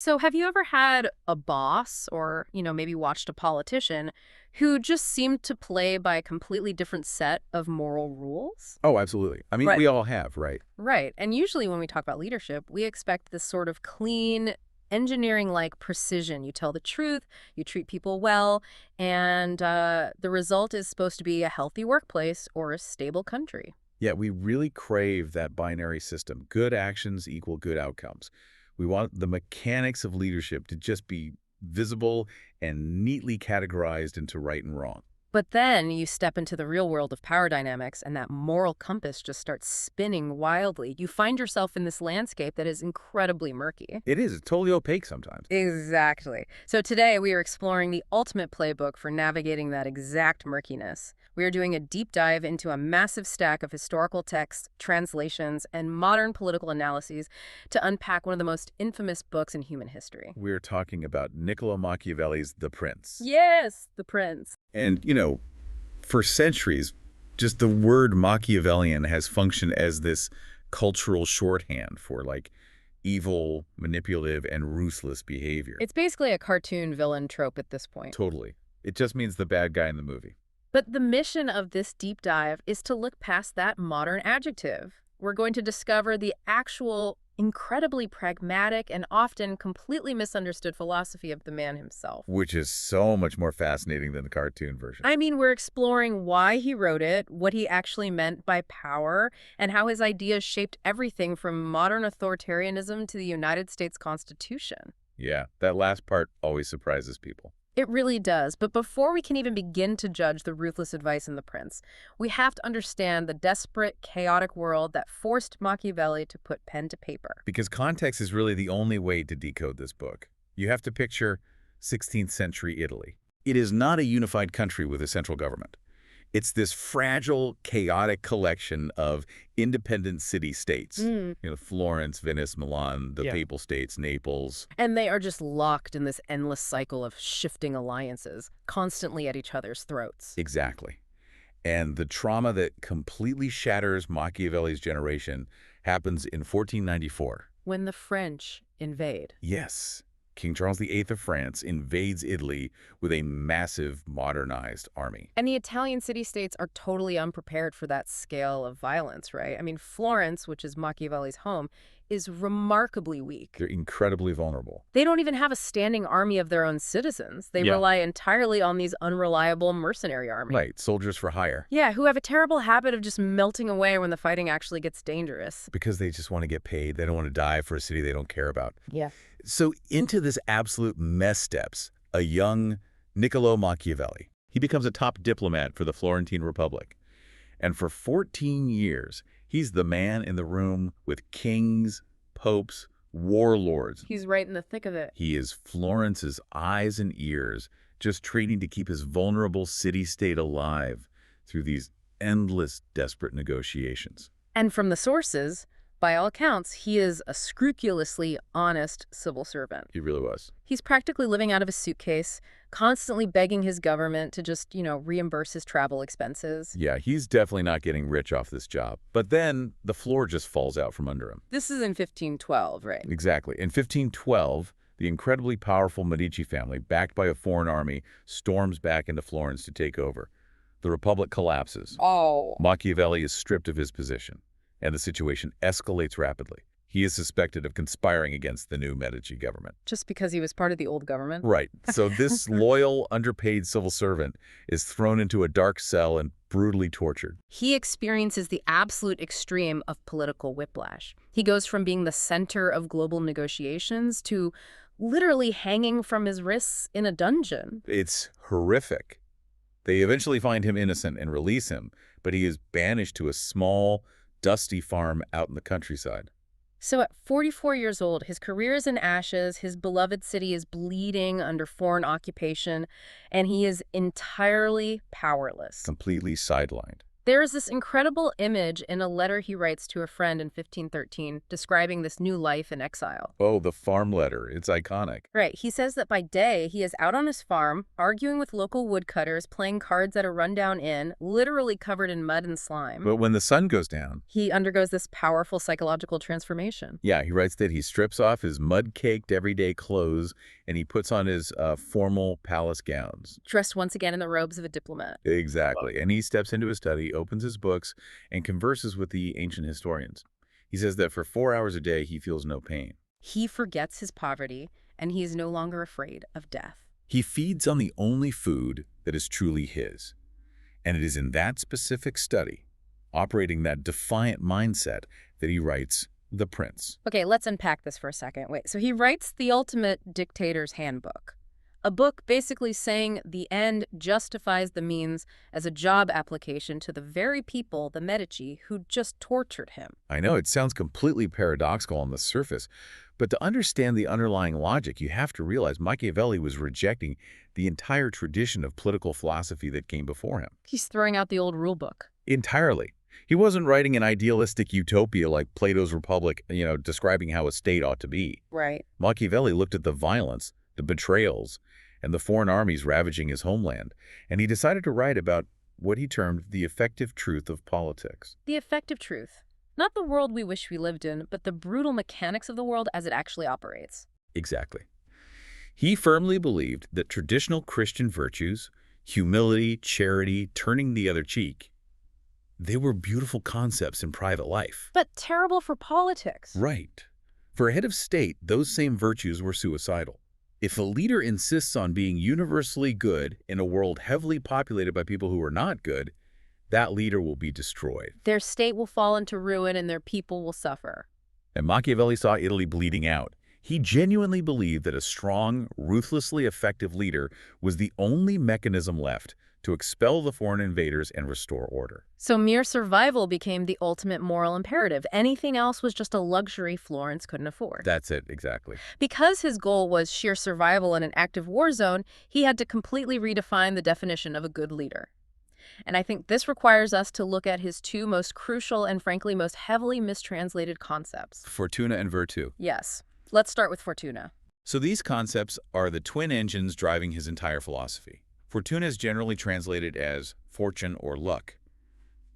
So have you ever had a boss or, maybe watched a politician who just seemed to play by a completely different set of moral rules? Oh, absolutely. I mean, Right. we all have, right? Right. And usually when we talk about leadership, we expect this sort of clean, engineering-like precision. You tell the truth, you treat people well, and the result is supposed to be a healthy workplace or a stable country. Yeah, we really crave that binary system. Good actions equal good outcomes. We want the mechanics of leadership to just be visible and neatly categorized into right and wrong. But then you step into the real world of power dynamics, and that moral compass just starts spinning wildly. You find yourself in this landscape that is incredibly murky. It is. It's totally opaque sometimes. Exactly. So today we are exploring the ultimate playbook for navigating that exact murkiness. We are doing a deep dive into a massive stack of historical texts, translations, and modern political analyses to unpack one of the most infamous books in human history. We're talking about Niccolò Machiavelli's The Prince. Yes, the prince. And, for centuries, just the word Machiavellian has functioned as this cultural shorthand for, like, evil, manipulative, and ruthless behavior. It's basically a cartoon villain trope at this point. Totally. It just means the bad guy in the movie. But the mission of this deep dive is to look past that modern adjective. We're going to discover the actual, incredibly pragmatic and often completely misunderstood philosophy of the man himself. Which is so much more fascinating than the cartoon version. I mean, we're exploring why he wrote it, what he actually meant by power, and how his ideas shaped everything from modern authoritarianism to the United States Constitution. Yeah, that last part always surprises people. It really does. But before we can even begin to judge the ruthless advice in The Prince, we have to understand the desperate, chaotic world that forced Machiavelli to put pen to paper. Because context is really the only way to decode this book. You have to picture 16th century Italy. It is not a unified country with a central government. It's this fragile, chaotic collection of independent city-states. Florence, Venice, Milan, the Papal States, Naples. And they are just locked in this endless cycle of shifting alliances, constantly at each other's throats. Exactly. And the trauma that completely shatters Machiavelli's generation happens in 1494. When the French invade. Yes, King Charles VIII of France invades Italy with a massive modernized army. And the Italian city-states are totally unprepared for that scale of violence, right? I mean, Florence, which is Machiavelli's home, is remarkably weak. They're incredibly vulnerable. They don't even have a standing army of their own citizens. They rely entirely on these unreliable mercenary armies. Right, soldiers for hire. Yeah, who have a terrible habit of just melting away when the fighting actually gets dangerous. Because they just want to get paid. They don't want to die for a city they don't care about. Yeah. So into this absolute mess steps a young Niccolò Machiavelli. He becomes a top diplomat for the Florentine Republic. And for 14 years, he's the man in the room with kings, popes, warlords. He's right in the thick of it. He is Florence's eyes and ears, just training to keep his vulnerable city-state alive through these endless, desperate negotiations. And from the sources, by all accounts, he is a scrupulously honest civil servant. He really was. He's practically living out of a suitcase, constantly begging his government to just, reimburse his travel expenses. Yeah, he's definitely not getting rich off this job. But then the floor just falls out from under him. This is in 1512, right? Exactly. In 1512, the incredibly powerful Medici family, backed by a foreign army, storms back into Florence to take over. The Republic collapses. Oh. Machiavelli is stripped of his position, and the situation escalates rapidly. He is suspected of conspiring against the new Medici government. Just because he was part of the old government? Right. So this loyal, underpaid civil servant is thrown into a dark cell and brutally tortured. He experiences the absolute extreme of political whiplash. He goes from being the center of global negotiations to literally hanging from his wrists in a dungeon. It's horrific. They eventually find him innocent and release him, but he is banished to a small, dusty farm out in the countryside. So at 44 years old, his career is in ashes, his beloved city is bleeding under foreign occupation, and he is entirely powerless. Completely sidelined. There is this incredible image in a letter he writes to a friend in 1513 describing this new life in exile. Oh, the farm letter. It's iconic. Right, he says that by day he is out on his farm, arguing with local woodcutters, playing cards at a rundown inn, literally covered in mud and slime. But when the sun goes down, He undergoes this powerful psychological transformation. yeah, he writes that he strips off his mud-caked everyday clothes and he puts on his formal palace gowns. Dressed once again in the robes of a diplomat. Exactly. And he steps into his study, opens his books, and converses with the ancient historians. He says that for 4 hours a day, he feels no pain. He forgets his poverty, and he is no longer afraid of death. He feeds on the only food that is truly his. And it is in that specific study, operating that defiant mindset, that he writes The Prince. Okay, let's unpack this for a second. Wait, so he writes The Ultimate Dictator's Handbook, a book basically saying the end justifies the means as a job application to the very people, the Medici, who just tortured him. I know it sounds completely paradoxical on the surface, but to understand the underlying logic, you have to realize Machiavelli was rejecting the entire tradition of political philosophy that came before him. He's throwing out the old rule book. Entirely. He wasn't writing an idealistic utopia like Plato's Republic, describing how a state ought to be. Right. Machiavelli looked at the violence, the betrayals, and the foreign armies ravaging his homeland, and he decided to write about what he termed the effective truth of politics. The effective truth. Not the world we wish we lived in, but the brutal mechanics of the world as it actually operates. Exactly. He firmly believed that traditional Christian virtues, humility, charity, turning the other cheek, they were beautiful concepts in private life. But terrible for politics. Right. For a head of state, those same virtues were suicidal. If a leader insists on being universally good in a world heavily populated by people who are not good, that leader will be destroyed. Their state will fall into ruin and their people will suffer. And Machiavelli saw Italy bleeding out. He genuinely believed that a strong, ruthlessly effective leader was the only mechanism left to expel the foreign invaders and restore order. So mere survival became the ultimate moral imperative. Anything else was just a luxury Florence couldn't afford. That's it, exactly. Because his goal was sheer survival in an active war zone, he had to completely redefine the definition of a good leader. And I think this requires us to look at his two most crucial and frankly most heavily mistranslated concepts. Fortuna and virtù. Yes. Let's start with Fortuna. So these concepts are the twin engines driving his entire philosophy. Fortuna is generally translated as fortune or luck.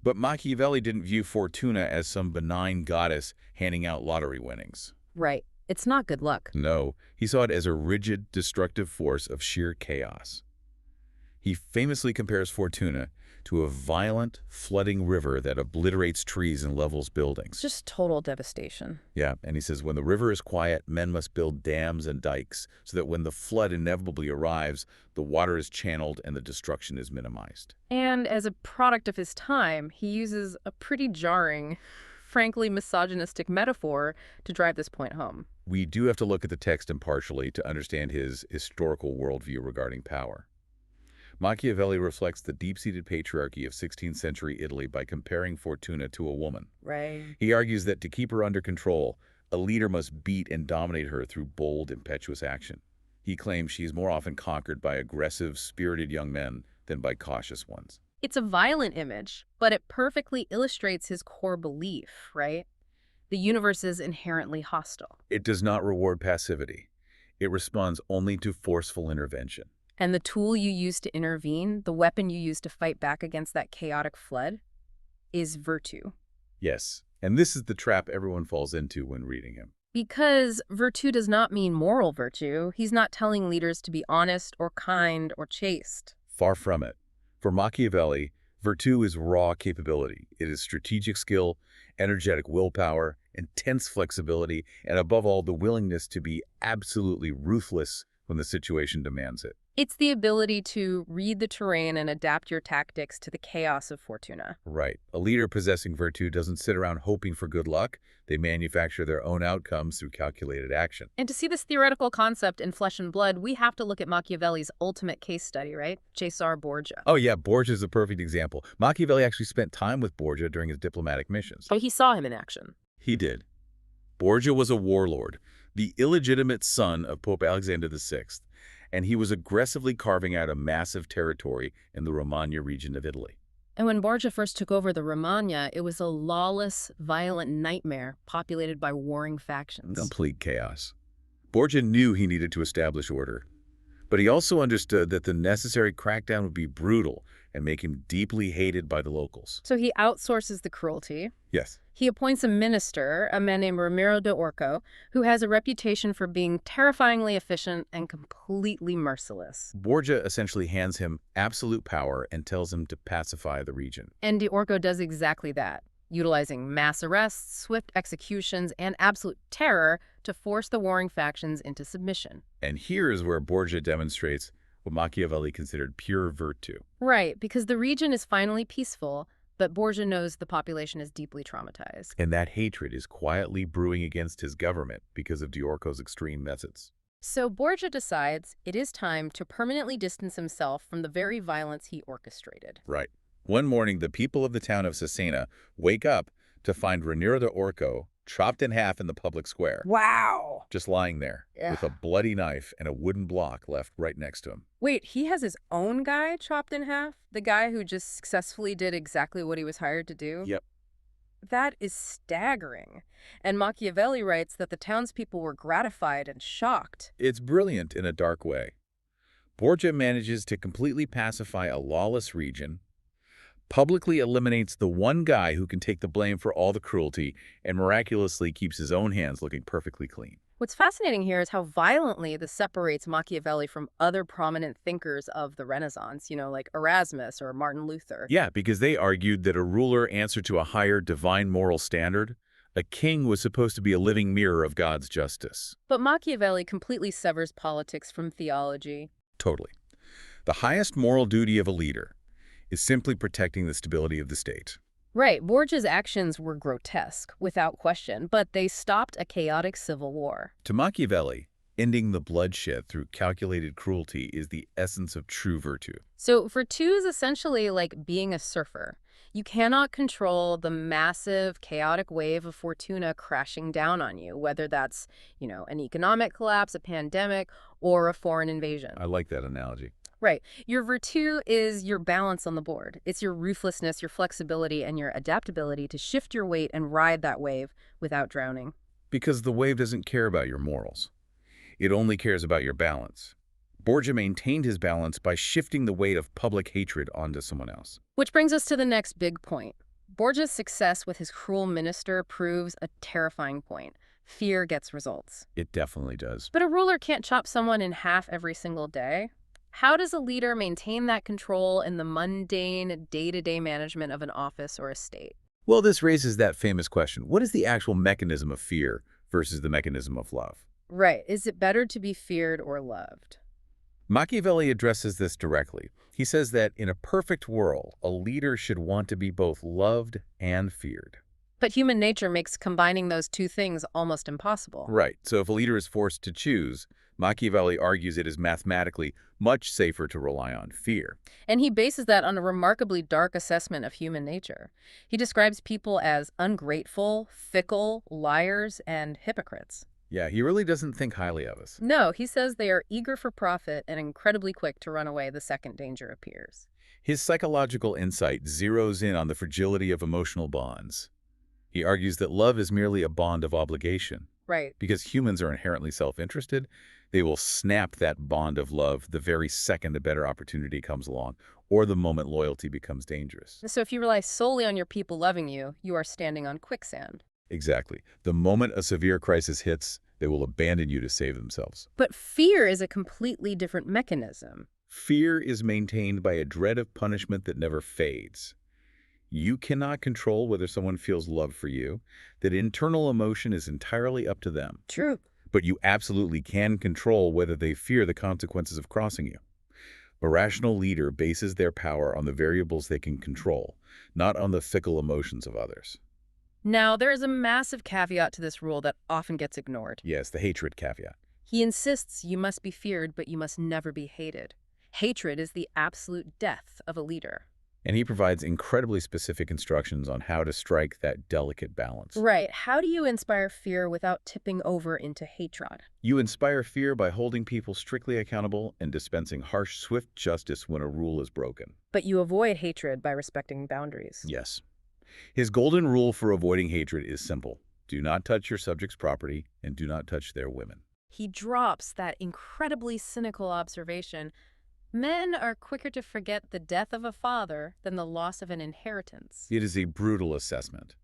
But Machiavelli didn't view Fortuna as some benign goddess handing out lottery winnings. Right. It's not good luck. No, he saw it as a rigid, destructive force of sheer chaos. He famously compares Fortuna to a violent, flooding river that obliterates trees and levels buildings. Just total devastation. Yeah, and he says when the river is quiet, men must build dams and dikes so that when the flood inevitably arrives, the water is channeled and the destruction is minimized. And as a product of his time, he uses a pretty jarring, frankly misogynistic metaphor to drive this point home. We do have to look at the text impartially to understand his historical worldview regarding power. Machiavelli reflects the deep-seated patriarchy of 16th century Italy by comparing Fortuna to a woman. Right. He argues that to keep her under control, a leader must beat and dominate her through bold, impetuous action. He claims she is more often conquered by aggressive, spirited young men than by cautious ones. It's a violent image, but it perfectly illustrates his core belief, right? The universe is inherently hostile. It does not reward passivity. It responds only to forceful intervention. And the tool you use to intervene, the weapon you use to fight back against that chaotic flood, is virtue. Yes, and this is the trap everyone falls into when reading him. Because virtue does not mean moral virtue. He's not telling leaders to be honest or kind or chaste. Far from it. For Machiavelli, virtue is raw capability. It is strategic skill, energetic willpower, intense flexibility, and above all, the willingness to be absolutely ruthless when the situation demands it. It's the ability to read the terrain and adapt your tactics to the chaos of Fortuna. Right. A leader possessing virtue doesn't sit around hoping for good luck. They manufacture their own outcomes through calculated action. And to see this theoretical concept in flesh and blood, we have to look at Machiavelli's ultimate case study, right? Cesare Borgia. Oh yeah, Borgia is a perfect example. Machiavelli actually spent time with Borgia during his diplomatic missions. So he saw him in action. He did. Borgia was a warlord, the illegitimate son of Pope Alexander VI, and he was aggressively carving out a massive territory in the Romagna region of Italy. And when Borgia first took over the Romagna, it was a lawless, violent nightmare populated by warring factions. Complete chaos. Borgia knew he needed to establish order, but he also understood that the necessary crackdown would be brutal and make him deeply hated by the locals. So he outsources the cruelty. Yes. He appoints a minister, a man named Ramiro de Orco, who has a reputation for being terrifyingly efficient and completely merciless. Borgia essentially hands him absolute power and tells him to pacify the region. And de Orco does exactly that, utilizing mass arrests, swift executions, and absolute terror to force the warring factions into submission. And here is where Borgia demonstrates what Machiavelli considered pure virtue. Right, because the region is finally peaceful, but Borgia knows the population is deeply traumatized. And that hatred is quietly brewing against his government because of de Orco's extreme methods. So Borgia decides it is time to permanently distance himself from the very violence he orchestrated. Right. One morning, the people of the town of Cesena wake up to find Raniero de Orco chopped in half in the public square. Wow! Just lying there with a bloody knife and a wooden block left right next to him. Wait, he has his own guy chopped in half? The guy who just successfully did exactly what he was hired to do? Yep. That is staggering. And Machiavelli writes that the townspeople were gratified and shocked. It's brilliant in a dark way. Borgia manages to completely pacify a lawless region, publicly eliminates the one guy who can take the blame for all the cruelty, and miraculously keeps his own hands looking perfectly clean. What's fascinating here is how violently this separates Machiavelli from other prominent thinkers of the Renaissance, like Erasmus or Martin Luther. Yeah, because they argued that a ruler answered to a higher divine moral standard. A king was supposed to be a living mirror of God's justice. But Machiavelli completely severs politics from theology. Totally. The highest moral duty of a leader is simply protecting the stability of the state. Right, Borgia's actions were grotesque, without question, but they stopped a chaotic civil war. To Machiavelli, ending the bloodshed through calculated cruelty is the essence of true virtue. So virtue is essentially like being a surfer. You cannot control the massive, chaotic wave of fortuna crashing down on you, whether that's, an economic collapse, a pandemic, or a foreign invasion. I like that analogy. Right. Your virtue is your balance on the board. It's your ruthlessness, your flexibility, and your adaptability to shift your weight and ride that wave without drowning. Because the wave doesn't care about your morals. It only cares about your balance. Borgia maintained his balance by shifting the weight of public hatred onto someone else. Which brings us to the next big point. Borgia's success with his cruel minister proves a terrifying point. Fear gets results. It definitely does. But a ruler can't chop someone in half every single day. How does a leader maintain that control in the mundane, day-to-day management of an office or a state? Well, this raises that famous question. What is the actual mechanism of fear versus the mechanism of love? Right. Is it better to be feared or loved? Machiavelli addresses this directly. He says that in a perfect world, a leader should want to be both loved and feared. But human nature makes combining those two things almost impossible. Right. So if a leader is forced to choose, Machiavelli argues it is mathematically much safer to rely on fear. And he bases that on a remarkably dark assessment of human nature. He describes people as ungrateful, fickle, liars, and hypocrites. Yeah, he really doesn't think highly of us. No, he says they are eager for profit and incredibly quick to run away the second danger appears. His psychological insight zeroes in on the fragility of emotional bonds. He argues that love is merely a bond of obligation. Right. Because humans are inherently self-interested, they will snap that bond of love the very second a better opportunity comes along, or the moment loyalty becomes dangerous. So if you rely solely on your people loving you, you are standing on quicksand. Exactly. The moment a severe crisis hits, they will abandon you to save themselves. But fear is a completely different mechanism. Fear is maintained by a dread of punishment that never fades. You cannot control whether someone feels love for you. That internal emotion is entirely up to them. True. But you absolutely can control whether they fear the consequences of crossing you. A rational leader bases their power on the variables they can control, not on the fickle emotions of others. Now, there is a massive caveat to this rule that often gets ignored. Yes, the hatred caveat. He insists you must be feared, but you must never be hated. Hatred is the absolute death of a leader. And he provides incredibly specific instructions on how to strike that delicate balance. Right. How do you inspire fear without tipping over into hatred? You inspire fear by holding people strictly accountable and dispensing harsh, swift justice when a rule is broken. But you avoid hatred by respecting boundaries. Yes. His golden rule for avoiding hatred is simple. Do not touch your subjects' property and do not touch their women. He drops that incredibly cynical observation: men are quicker to forget the death of a father than the loss of an inheritance. It is a brutal assessment.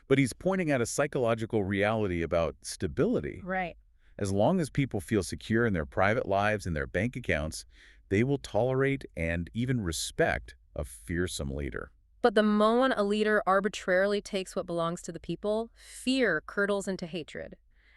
But he's pointing at a psychological reality about stability. Right. As long as people feel secure in their private lives and their bank accounts, they will tolerate and even respect a fearsome leader. But the moment a leader arbitrarily takes what belongs to the people, fear curdles into hatred.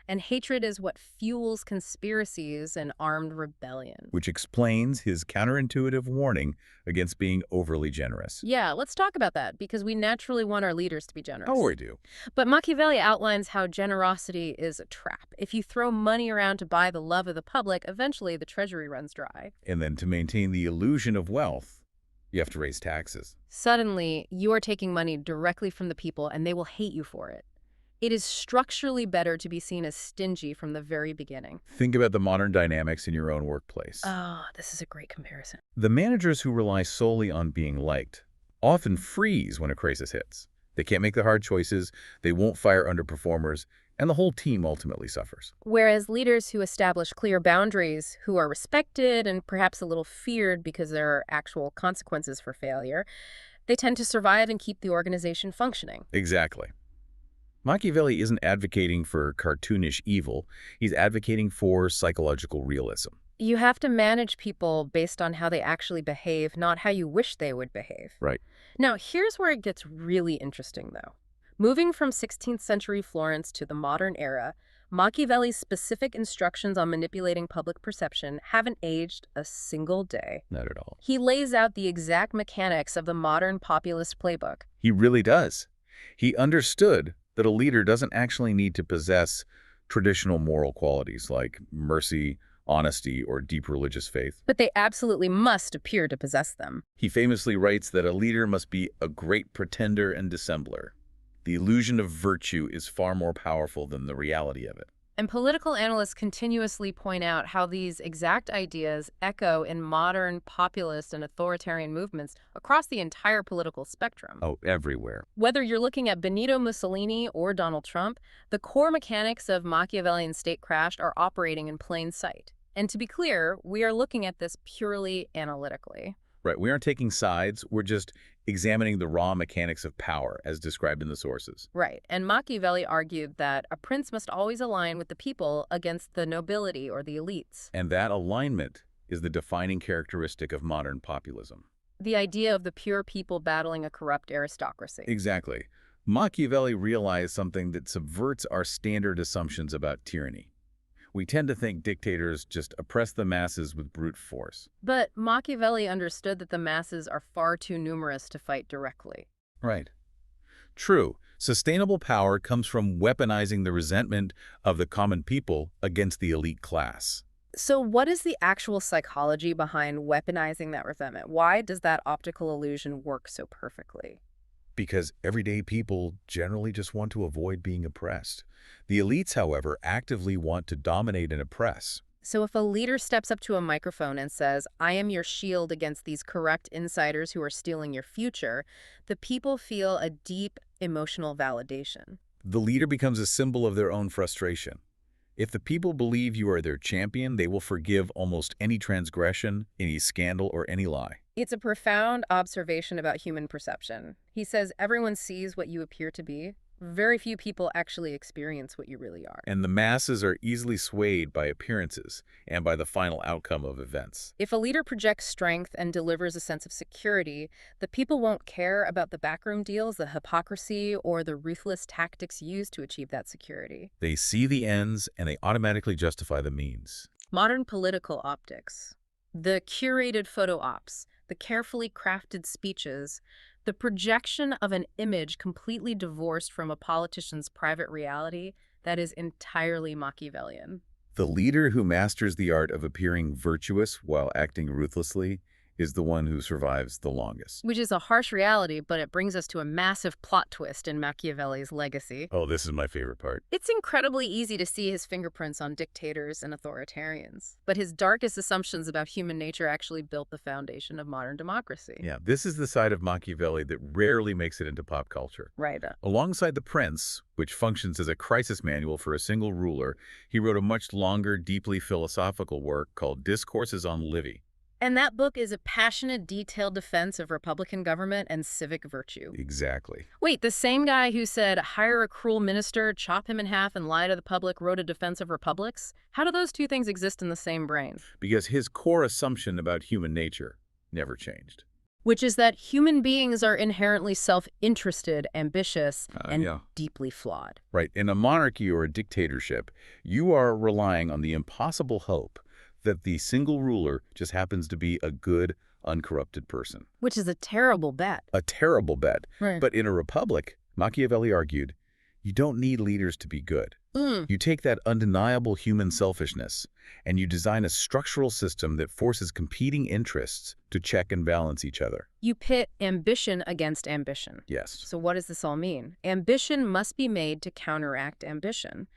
And hatred is what fuels conspiracies and armed rebellion. Which explains his counterintuitive warning against being overly generous. Yeah, let's talk about that, because we naturally want our leaders to be generous. Oh, we do. But Machiavelli outlines how generosity is a trap. If you throw money around to buy the love of the public, eventually the treasury runs dry. And then to maintain the illusion of wealth, you have to raise taxes. Suddenly, you are taking money directly from the people, and they will hate you for it. It is structurally better to be seen as stingy from the very beginning. Think about the modern dynamics in your own workplace. Oh, this is a great comparison. The managers who rely solely on being liked often freeze when a crisis hits. They can't make the hard choices, they won't fire underperformers, and the whole team ultimately suffers. Whereas leaders who establish clear boundaries, who are respected and perhaps a little feared because there are actual consequences for failure, they tend to survive and keep the organization functioning. Exactly. Machiavelli isn't advocating for cartoonish evil, he's advocating for psychological realism. You have to manage people based on how they actually behave, not how you wish they would behave. Right. Now, here's where it gets really interesting, though. Moving from 16th century Florence to the modern era, Machiavelli's specific instructions on manipulating public perception haven't aged a single day. Not at all. He lays out the exact mechanics of the modern populist playbook. He really does. He understood that a leader doesn't actually need to possess traditional moral qualities like mercy, honesty, or deep religious faith. But they absolutely must appear to possess them. He famously writes that a leader must be a great pretender and dissembler. The illusion of virtue is far more powerful than the reality of it. And political analysts continuously point out how these exact ideas echo in modern populist and authoritarian movements across the entire political spectrum. Oh, everywhere. Whether you're looking at Benito Mussolini or Donald Trump, the core mechanics of Machiavellian statecraft are operating in plain sight. And to be clear, we are looking at this purely analytically. Right, we aren't taking sides, we're just examining the raw mechanics of power as described in the sources. Right, and Machiavelli argued that a prince must always align with the people against the nobility or the elites. And that alignment is the defining characteristic of modern populism. The idea of the pure people battling a corrupt aristocracy. Exactly. Machiavelli realized something that subverts our standard assumptions about tyranny. We tend to think dictators just oppress the masses with brute force. But Machiavelli understood that the masses are far too numerous to fight directly. Right. True. Sustainable power comes from weaponizing the resentment of the common people against the elite class. So what is the actual psychology behind weaponizing that resentment? Why does that optical illusion work so perfectly? Because everyday people generally just want to avoid being oppressed. The elites, however, actively want to dominate and oppress. So if a leader steps up to a microphone and says, "I am your shield against these corrupt insiders who are stealing your future," the people feel a deep emotional validation. The leader becomes a symbol of their own frustration. If the people believe you are their champion, they will forgive almost any transgression, any scandal, or any lie. It's a profound observation about human perception. He says everyone sees what you appear to be. Very few people actually experience what you really are. And the masses are easily swayed by appearances and by the final outcome of events. If a leader projects strength and delivers a sense of security, the people won't care about the backroom deals, the hypocrisy, or the ruthless tactics used to achieve that security. They see the ends and they automatically justify the means. Modern political optics. The curated photo ops, the carefully crafted speeches, the projection of an image completely divorced from a politician's private reality, that is entirely Machiavellian. The leader who masters the art of appearing virtuous while acting ruthlessly is the one who survives the longest. Which is a harsh reality, but it brings us to a massive plot twist in Machiavelli's legacy. Oh, this is my favorite part. It's incredibly easy to see his fingerprints on dictators and authoritarians, but his darkest assumptions about human nature actually built the foundation of modern democracy. Yeah, this is the side of Machiavelli that rarely makes it into pop culture. Right. Alongside The Prince, which functions as a crisis manual for a single ruler, he wrote a much longer, deeply philosophical work called Discourses on Livy. And that book is a passionate, detailed defense of Republican government and civic virtue. Exactly. Wait, the same guy who said, hire a cruel minister, chop him in half, and lie to the public wrote a defense of republics? How do those two things exist in the same brain? Because his core assumption about human nature never changed. Which is that human beings are inherently self-interested, ambitious, and Yeah. deeply flawed. Right. In a monarchy or a dictatorship, you are relying on the impossible hope that the single ruler just happens to be a good, uncorrupted person. Which is a terrible bet. A terrible bet. Right. But in a republic, Machiavelli argued, you don't need leaders to be good. You take that undeniable human selfishness and you design a structural system that forces competing interests to check and balance each other. You pit ambition against ambition. Yes. So what does this all mean? Ambition must be made to counteract ambition.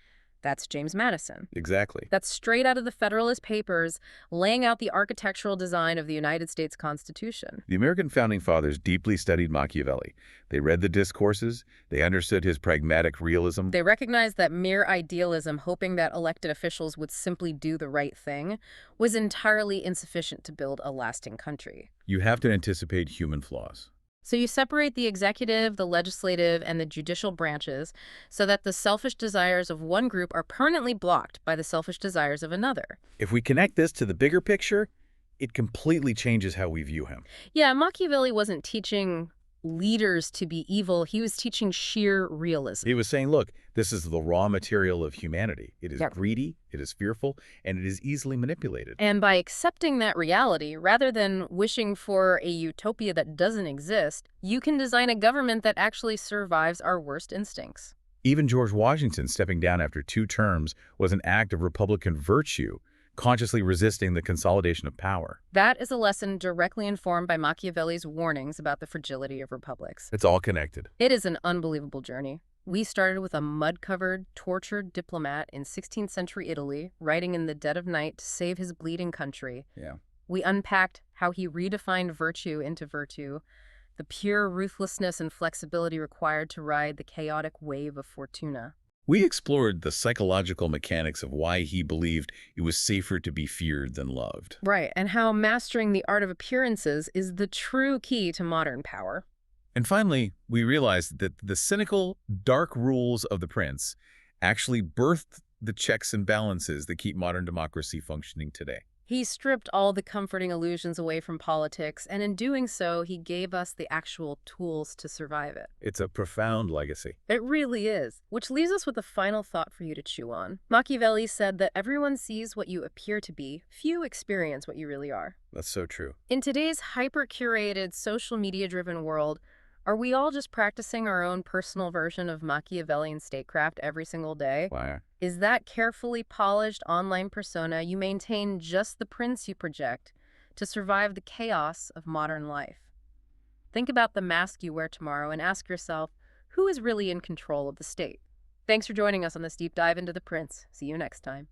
That's James Madison. Exactly. That's straight out of the Federalist Papers, laying out the architectural design of the United States Constitution. The American founding fathers deeply studied Machiavelli. They read the discourses, they understood his pragmatic realism. They recognized that mere idealism, hoping that elected officials would simply do the right thing, was entirely insufficient to build a lasting country. You have to anticipate human flaws. So you separate the executive, the legislative, and the judicial branches so that the selfish desires of one group are permanently blocked by the selfish desires of another. If we connect this to the bigger picture, it completely changes how we view him. Yeah, Machiavelli wasn't teaching leaders to be evil. He was teaching sheer realism. He was saying, look, this is the raw material of humanity. It is greedy, it is fearful, and it is easily manipulated. And by accepting that reality, rather than wishing for a utopia that doesn't exist, you can design a government that actually survives our worst instincts. Even George Washington stepping down after 2 terms was an act of Republican virtue, consciously resisting the consolidation of power. That is a lesson directly informed by Machiavelli's warnings about the fragility of republics. It's all connected. It is an unbelievable journey. We started with a mud-covered, tortured diplomat in 16th century Italy, writing in the dead of night to save his bleeding country. Yeah. We unpacked how he redefined virtue into virtue, the pure ruthlessness and flexibility required to ride the chaotic wave of fortuna. We explored the psychological mechanics of why he believed it was safer to be feared than loved. Right, and how mastering the art of appearances is the true key to modern power. And finally, we realized that the cynical, dark rules of the prince actually birthed the checks and balances that keep modern democracy functioning today. He stripped all the comforting illusions away from politics, and in doing so, he gave us the actual tools to survive it. It's a profound legacy. It really is. Which leaves us with a final thought for you to chew on. Machiavelli said that everyone sees what you appear to be, few experience what you really are. That's so true. In today's hyper-curated, social media-driven world, are we all just practicing our own personal version of Machiavellian statecraft every single day? Why? Is that carefully polished online persona you maintain just the prince you project to survive the chaos of modern life? Think about the mask you wear tomorrow and ask yourself, who is really in control of the state? Thanks for joining us on this deep dive into the prince. See you next time.